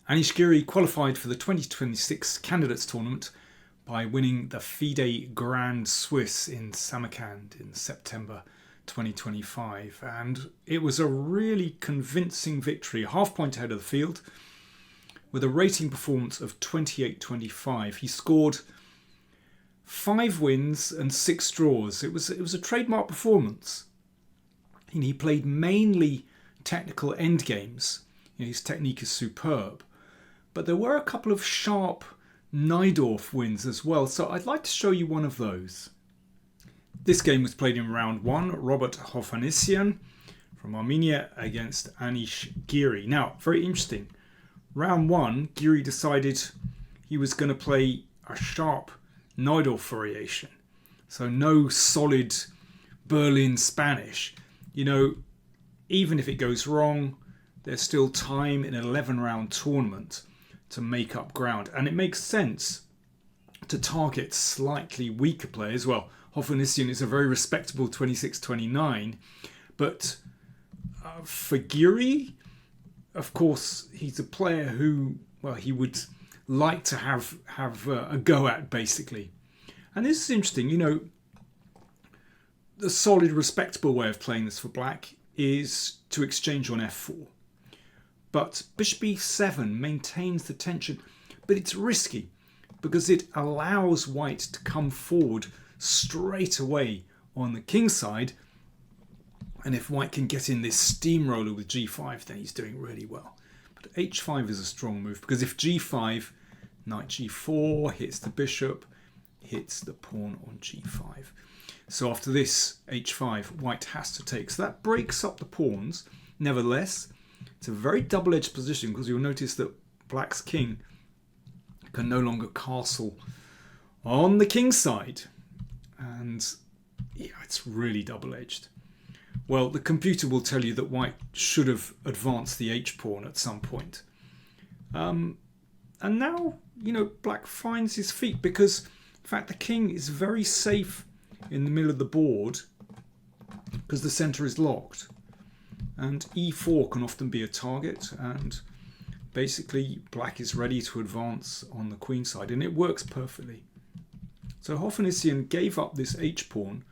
Anish Giri qualified for the 2026 Candidates Tournament by winning the FIDE Grand Swiss in Samarkand in September 2025. And it was a really convincing victory, a half point ahead of the field, with a rating performance of 28-25. He scored 5 wins and 6 draws. It was a trademark performance. And he played mainly technical endgames. His technique is superb. But there were a couple of sharp Najdorf wins as well, so I'd like to show you one of those. This game was played in round 1, Robert Hoffanian from Armenia against Anish Giri. Now, very interesting. Round 1, Giri decided he was going to play a sharp Najdorf variation. So no solid Berlin Spanish. Even if it goes wrong, there's still time in an 11-round tournament to make up ground. And it makes sense to target slightly weaker players. Well, Hoffanian is a very respectable 26-29. But for Giri, of course, he's a player who, he would like to have a go at, basically. And this is interesting. The solid, respectable way of playing this for black is to exchange on f4. But bishop e7 maintains the tension, but it's risky because it allows white to come forward straight away on the king side. And if white can get in this steamroller with g5, then he's doing really well. But h5 is a strong move because if g5, knight g4 hits the bishop, hits the pawn on g5. So after this h5, white has to take. So that breaks up the pawns. Nevertheless, it's a very double-edged position because you'll notice that black's king can no longer castle on the king side. And it's really double-edged. Well, the computer will tell you that white should have advanced the h-pawn at some point. And now, black finds his feet because, in fact, the king is very safe in the middle of the board because the centre is locked. And e4 can often be a target, and basically black is ready to advance on the queen side, and it works perfectly. So Hoffanian gave up this h-pawn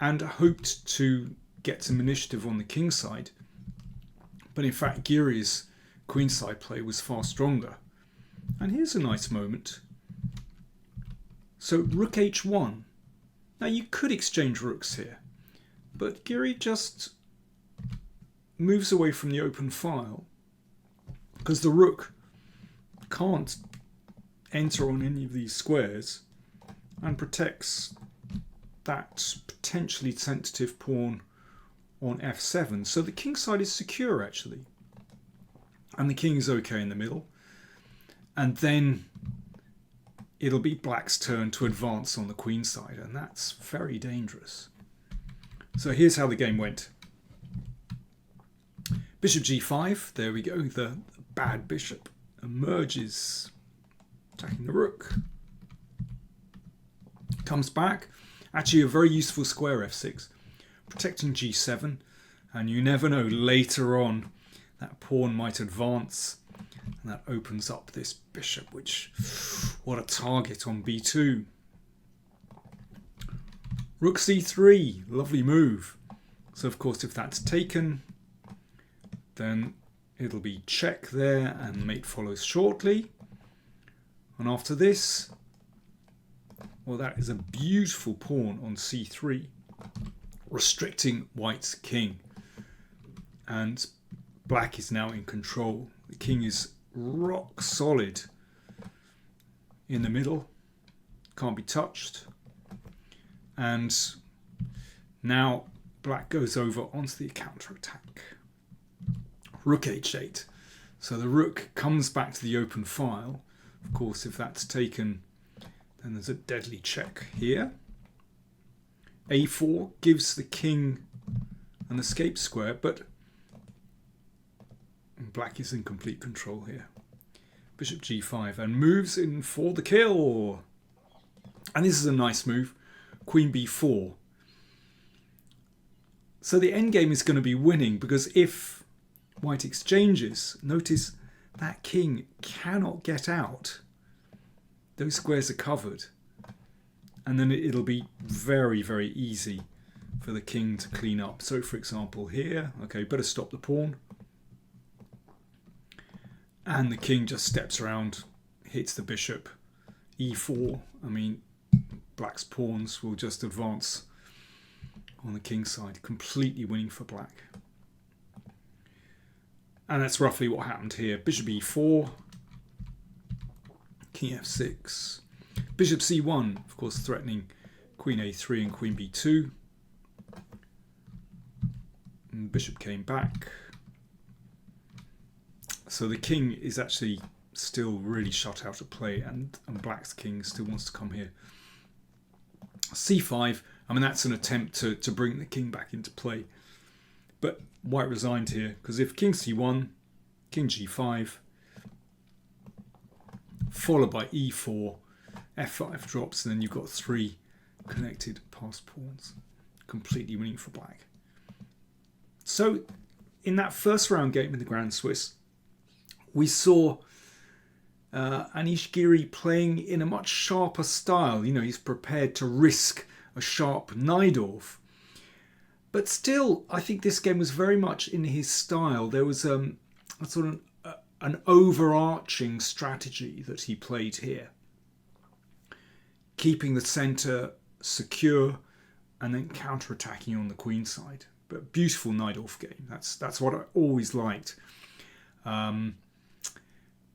and hoped to get some initiative on the king side, but in fact Giri's queenside play was far stronger. And here's a nice moment. So rook h1. Now you could exchange rooks here, but Giri just moves away from the open file because the rook can't enter on any of these squares and protects that potentially sensitive pawn on f7. So the king side is secure actually, and the king is okay in the middle, and then it'll be black's turn to advance on the queen side, and that's very dangerous. So here's how the game went. Bishop g5, there we go, the bad bishop emerges, attacking the rook. Comes back, actually a very useful square f6, protecting g7, and you never know, later on that pawn might advance, and that opens up this bishop, which, what a target on b2. Rook c3, lovely move. So of course if that's taken, then it'll be check there and mate follows shortly. And after this, well, that is a beautiful pawn on c3, restricting white's king. And black is now in control. The king is rock solid in the middle, can't be touched. And now black goes over onto the counter-attack. Rook h8. So the rook comes back to the open file. Of course, if that's taken, then there's a deadly check here. a4 gives the king an escape square, but black is in complete control here. Bishop g5 and moves in for the kill. And this is a nice move. Queen b4. So the endgame is going to be winning because if white exchanges, notice that king cannot get out. Those squares are covered. And then it'll be very, very easy for the king to clean up. So for example here, okay, better stop the pawn. And the king just steps around, hits the bishop, e4. I mean, black's pawns will just advance on the king's side, completely winning for black. And that's roughly what happened here. Bishop e4, king f6, bishop c1, of course threatening queen a3 and queen b2. And bishop came back. So the king is actually still really shut out of play, and black's king still wants to come here. c5, I mean, that's an attempt to bring the king back into play. But white resigned here, because if king c1, king g5, followed by e4, f5 drops, and then you've got 3 connected passed pawns, completely winning for black. So in that first round game in the Grand Swiss, we saw Anish Giri playing in a much sharper style. You know, he's prepared to risk a sharp Najdorf. But still, I think this game was very much in his style. There was a sort of an overarching strategy that he played here. Keeping the centre secure and then counter-attacking on the queen side. But beautiful Najdorf game. That's what I always liked.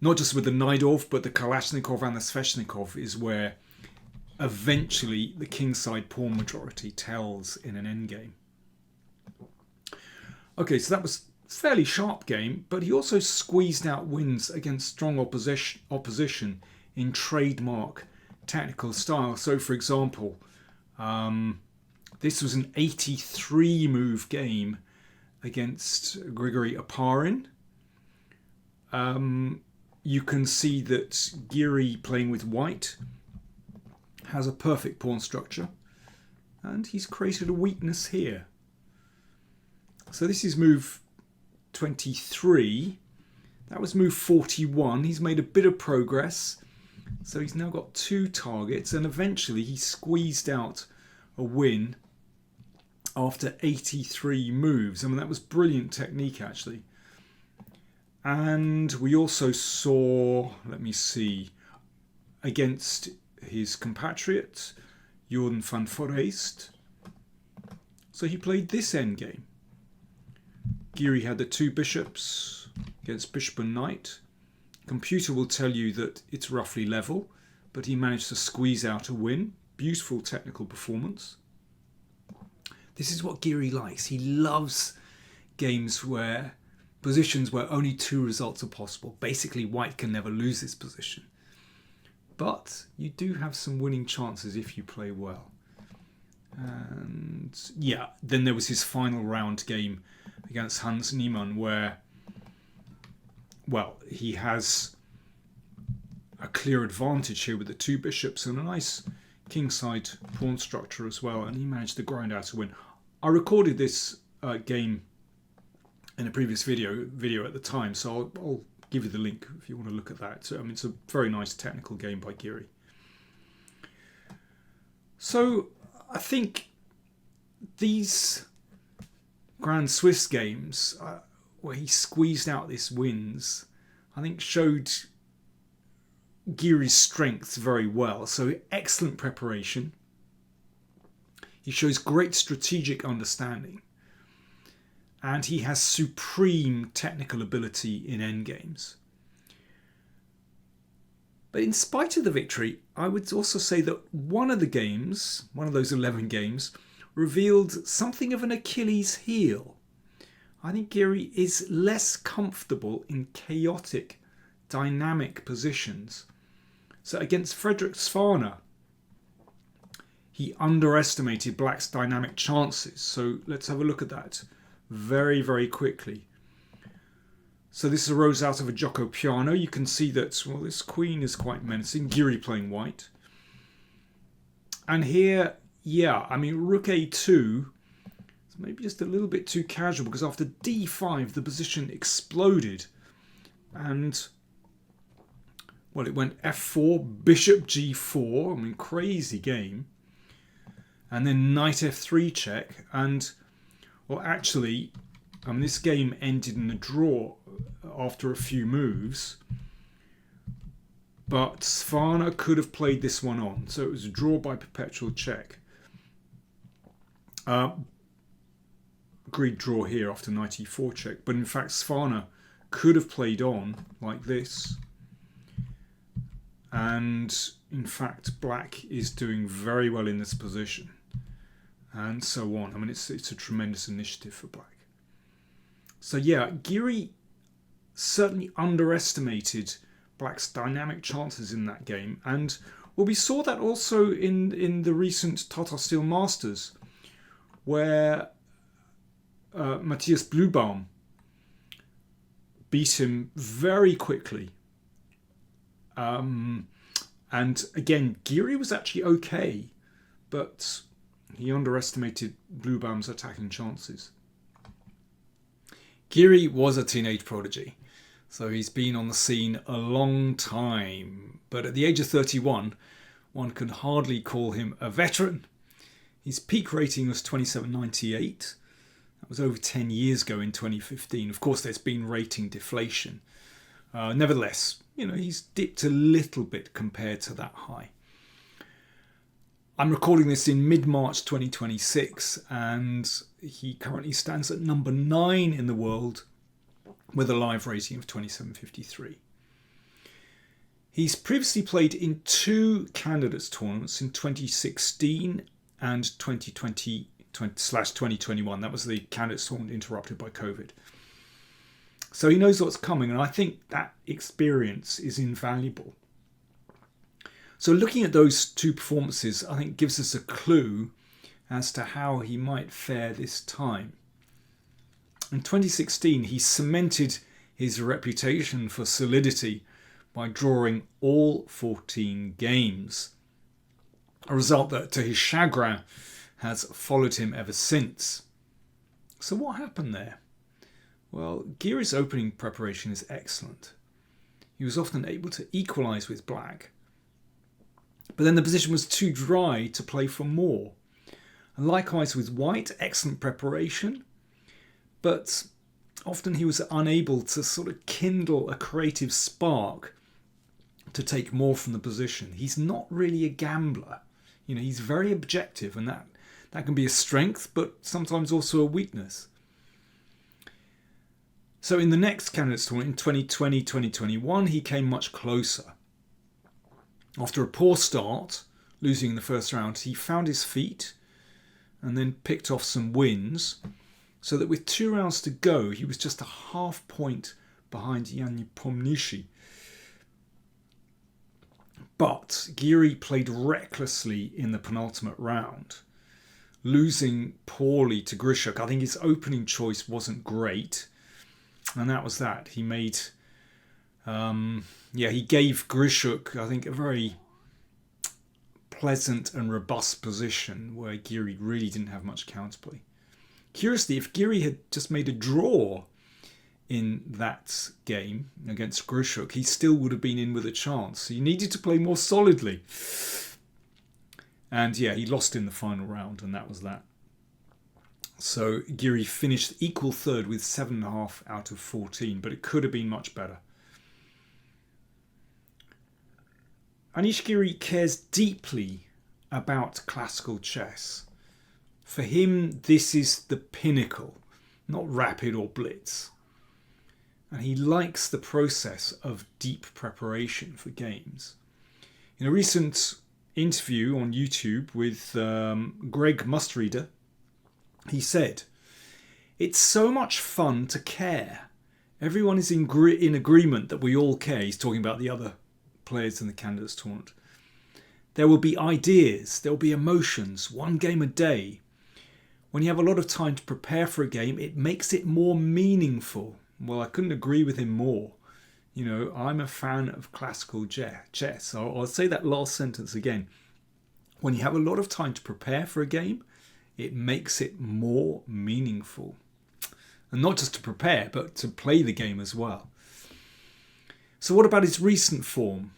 Not just with the Najdorf, but the Kalashnikov and the Sveshnikov is where eventually the kingside pawn majority tells in an endgame. Okay, so that was a fairly sharp game, but he also squeezed out wins against strong opposition in trademark technical style. So, for example, this was an 83 move game against Grigory Oparin. You can see that Giri, playing with white, has a perfect pawn structure, and he's created a weakness here. So this is move 23. That was move 41. He's made a bit of progress. So he's now got 2 targets, and eventually he squeezed out a win after 83 moves. I mean, that was brilliant technique, actually. And we also saw, let me see, against his compatriot, Jordan van Foreest. So he played this endgame. Giri had the 2 bishops against bishop and knight. Computer will tell you that it's roughly level, but he managed to squeeze out a win. Beautiful technical performance. This is what Giri likes. He loves games where positions where only 2 results are possible. Basically, white can never lose this position. But you do have some winning chances if you play well. And yeah, then there was his final round game against Hans Niemann where, well, he has a clear advantage here with the 2 bishops and a nice kingside pawn structure as well, and he managed to grind out a win. I recorded this game in a previous video at the time, so I'll give you the link if you want to look at that. So, I mean, it's a very nice technical game by Giri. So I think these Grand Swiss games where he squeezed out these wins, I think showed Giri's strengths very well. So excellent preparation. He shows great strategic understanding. And he has supreme technical ability in endgames. But in spite of the victory, I would also say that one of the games, one of those 11 games, revealed something of an Achilles heel. I think Giri is less comfortable in chaotic, dynamic positions. So against Frederick Svaner, he underestimated black's dynamic chances. So let's have a look at that very, very quickly. So this arose out of a Gioco Piano. You can see that, well, this queen is quite menacing. Giri playing white. And here, yeah, I mean, rook a2 is maybe just a little bit too casual, because after d5, the position exploded. And Well, it went f4, bishop g4. I mean, crazy game. And then knight f3 check. And, well, actually, this game ended in a draw after a few moves. But Sfana could have played this one on. So it was a draw by perpetual check. Agreed draw here after knight e4 check. But in fact, Sfana could have played on like this. And in fact, black is doing very well in this position. And so on. I mean, it's a tremendous initiative for black. So yeah, Giri certainly underestimated black's dynamic chances in that game. And well, we saw that also in the recent Tata Steel Masters, where Matthias Bluebaum beat him very quickly. And again, Giri was actually okay, but he underestimated Bluebaum's attacking chances. Giri was a teenage prodigy, so he's been on the scene a long time. But at the age of 31, one can hardly call him a veteran. His peak rating was 2798. That was over 10 years ago in 2015. Of course, there's been rating deflation. Nevertheless, he's dipped a little bit compared to that high. I'm recording this in mid-March 2026, and he currently stands at number 9 in the world with a live rating of 2753. He's previously played in 2 candidates tournaments in 2016 and 2020/2021. That was the candidates tournament interrupted by COVID. So he knows what's coming, and I think that experience is invaluable. So looking at those 2 performances, I think gives us a clue as to how he might fare this time. In 2016, he cemented his reputation for solidity by drawing all 14 games, a result that, to his chagrin, has followed him ever since. So what happened there? Well, Giri's opening preparation is excellent. He was often able to equalise with black, but then the position was too dry to play for more. And likewise with white, excellent preparation, but often he was unable to sort of kindle a creative spark to take more from the position. He's not really a gambler. He's very objective, and that can be a strength, but sometimes also a weakness. So in the next candidates tournament in 2020-2021, he came much closer. After a poor start, losing in the first round, he found his feet and then picked off some wins, so that with 2 rounds to go, he was just a half point behind Jan Nepomniachtchi. But Giri played recklessly in the penultimate round, losing poorly to Grishuk. I think his opening choice wasn't great, and that was that. He made, he gave Grishuk, I think, a very pleasant and robust position where Giri really didn't have much counterplay. Curiously, if Giri had just made a draw in that game against Grishuk, he still would have been in with a chance. He needed to play more solidly. And he lost in the final round, and that was that. So Giri finished equal third with 7.5 out of 14, but it could have been much better. Anish Giri cares deeply about classical chess. For him, this is the pinnacle, not rapid or blitz. And he likes the process of deep preparation for games. In a recent interview on YouTube with Greg Mustreader, he said, "It's so much fun to care. Everyone is in agreement that we all care." He's talking about the other players in the candidates tournament. "There will be ideas, there will be emotions, 1 game a day. When you have a lot of time to prepare for a game, it makes it more meaningful." Well, I couldn't agree with him more. I'm a fan of classical chess. I'll say that last sentence again. When you have a lot of time to prepare for a game, it makes it more meaningful. And not just to prepare, but to play the game as well. So what about his recent form?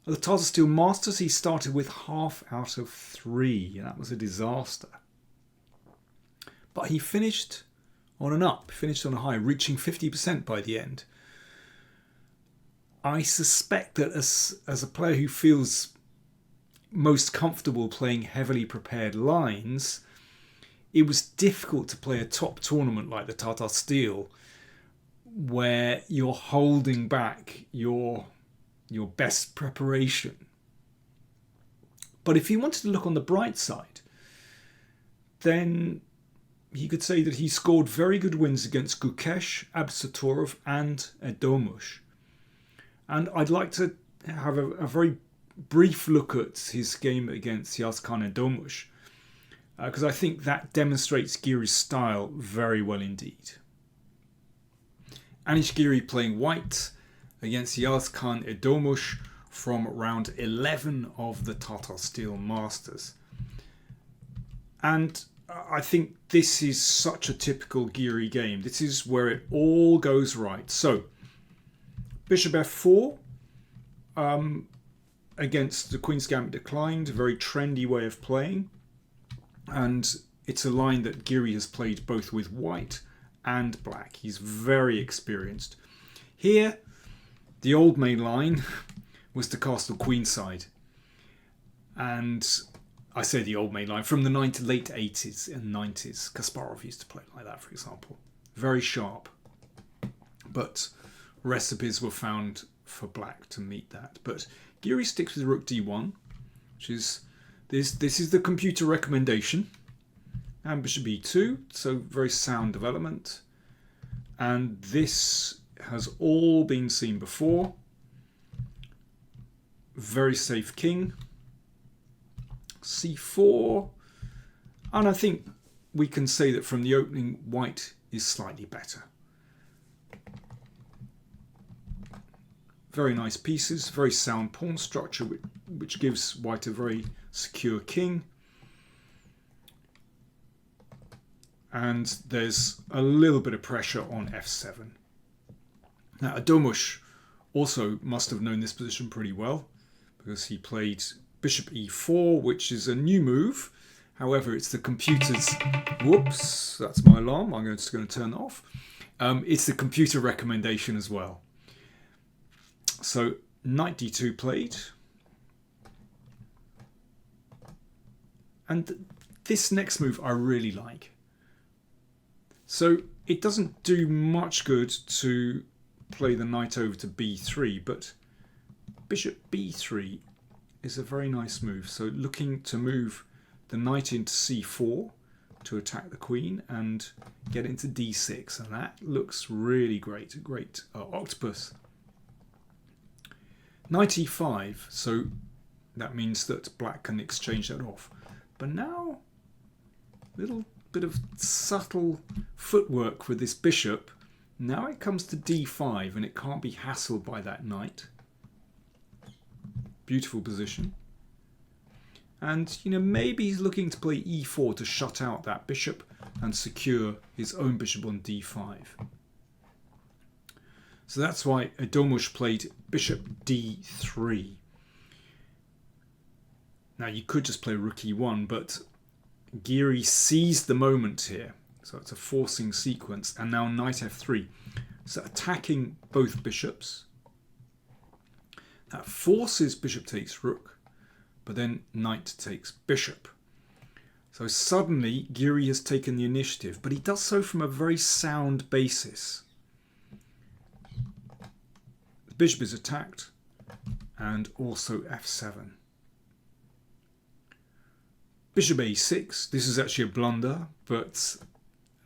At the Tata Steel Masters, he started with half out of 3. That was a disaster. But he finished on an up, finished on a high, reaching 50% by the end. I suspect that as a player who feels most comfortable playing heavily prepared lines, it was difficult to play a top tournament like the Tata Steel where you're holding back your best preparation. But if you wanted to look on the bright side, then you could say that he scored very good wins against Gukesh, Absatorov and Edomush. And I'd like to have a very brief look at his game against Yazkhan Edomush, because I think that demonstrates Giri's style very well indeed. Anish Giri playing white against Yazkhan Edomush from round 11 of the Tata Steel Masters. And I think this is such a typical Giri game. This is where it all goes right. So, Bishop f4 against the Queen's Gambit declined. A very trendy way of playing. And it's a line that Giri has played both with white and black. He's very experienced. Here, the old main line was the castle queenside. And I say the old main line from the late 80s and 90s. Kasparov used to play like that, for example. Very sharp. But recipes were found for black to meet that. But Giri sticks with rook d1, which is this is the computer recommendation. And bishop e2, so very sound development. And this has all been seen before. Very safe king. c4. And I think we can say that from the opening, white is slightly better. Very nice pieces, very sound pawn structure, which gives white a very secure king. And there's a little bit of pressure on f7. Now, Edomush also must have known this position pretty well, because he played bishop e4, which is a new move. However, it's the computer's... Whoops, that's my alarm. I'm just going to turn it off. It's the computer recommendation as well. So, knight d2 played. And this next move I really like. So, it doesn't do much good to play the knight over to b3, but bishop b3 is a very nice move. So, looking to move the knight into c4 to attack the queen and get into d6, and that looks really great. A great octopus. Knight e5, so that means that black can exchange that off. But now, a little bit of subtle footwork with this bishop. Now it comes to d5 and it can't be hassled by that knight. Beautiful position. And, maybe he's looking to play e4 to shut out that bishop and secure his own bishop on d5. So that's why Edomush played bishop d3. Now you could just play rook e1, but Giri seized the moment here. So it's a forcing sequence. And now knight f3. So attacking both bishops. That forces bishop takes rook, but then knight takes bishop. So suddenly Giri has taken the initiative, but he does so from a very sound basis. The bishop is attacked, and also f7. Bishop a6. This is actually a blunder, but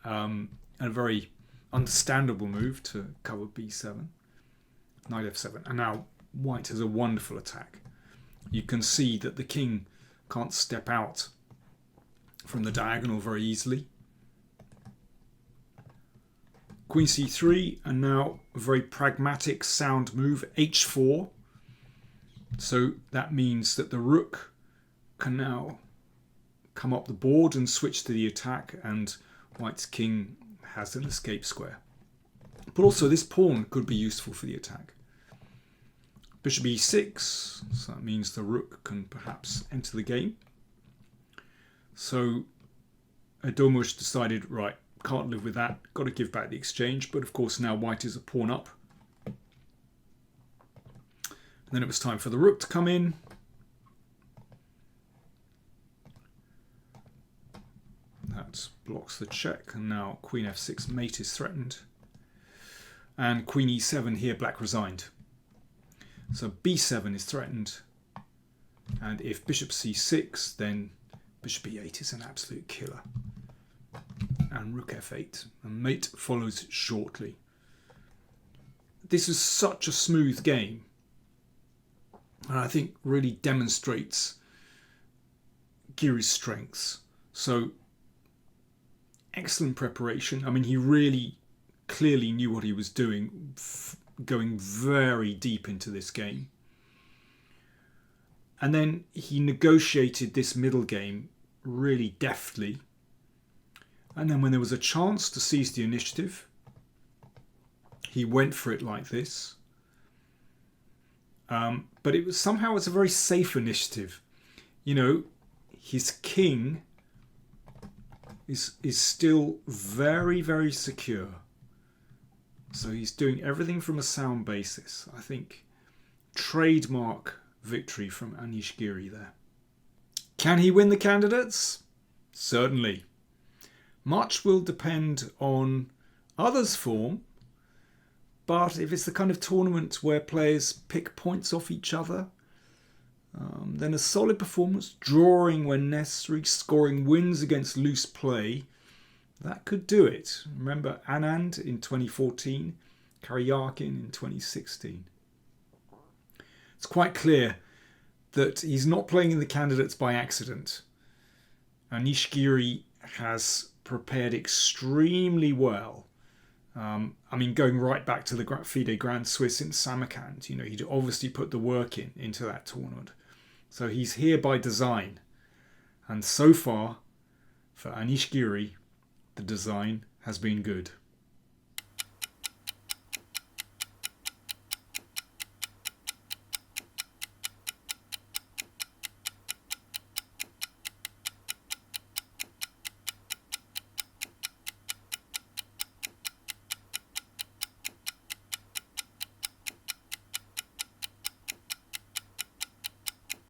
a very understandable move to cover b7. Knight f7. And now white has a wonderful attack. You can see that the king can't step out from the diagonal very easily. Queen c3, and now a very pragmatic, sound move, h4. So that means that the rook can now come up the board and switch to the attack, and white's king has an escape square. But also this pawn could be useful for the attack. Bishop e6, so that means the rook can perhaps enter the game. So Edomush decided, right, can't live with that, got to give back the exchange, but of course now white is a pawn up. And then it was time for the rook to come in. That blocks the check, and now queen f6 mate is threatened. And queen e7 here, black resigned. So b7 is threatened, and if bishop c6, then bishop e8 is an absolute killer. And rook f8, and mate follows shortly. This is such a smooth game, and I think really demonstrates Giri's strengths. So excellent preparation. I mean, he really clearly knew what he was doing, going very deep into this game. And then he negotiated this middle game really deftly. And then when there was a chance to seize the initiative, he went for it like this. But it was somehow it's a very safe initiative. You know, his king is still very, very secure. So he's doing everything from a sound basis. I think trademark victory from Anish Giri there. Can he win the candidates? Certainly. Much will depend on others' form, but if it's the kind of tournament where players pick points off each other, then a solid performance, drawing when necessary, scoring wins against loose play, that could do it. Remember Anand in 2014, Karyakin in 2016. It's quite clear that he's not playing in the candidates by accident. Anish Giri has prepared extremely well. I mean, going right back to the FIDE Grand Swiss in Samarkand, you know, he'd obviously put the work into that tournament. So he's here by design. And so far, for Anish Giri, the design has been good.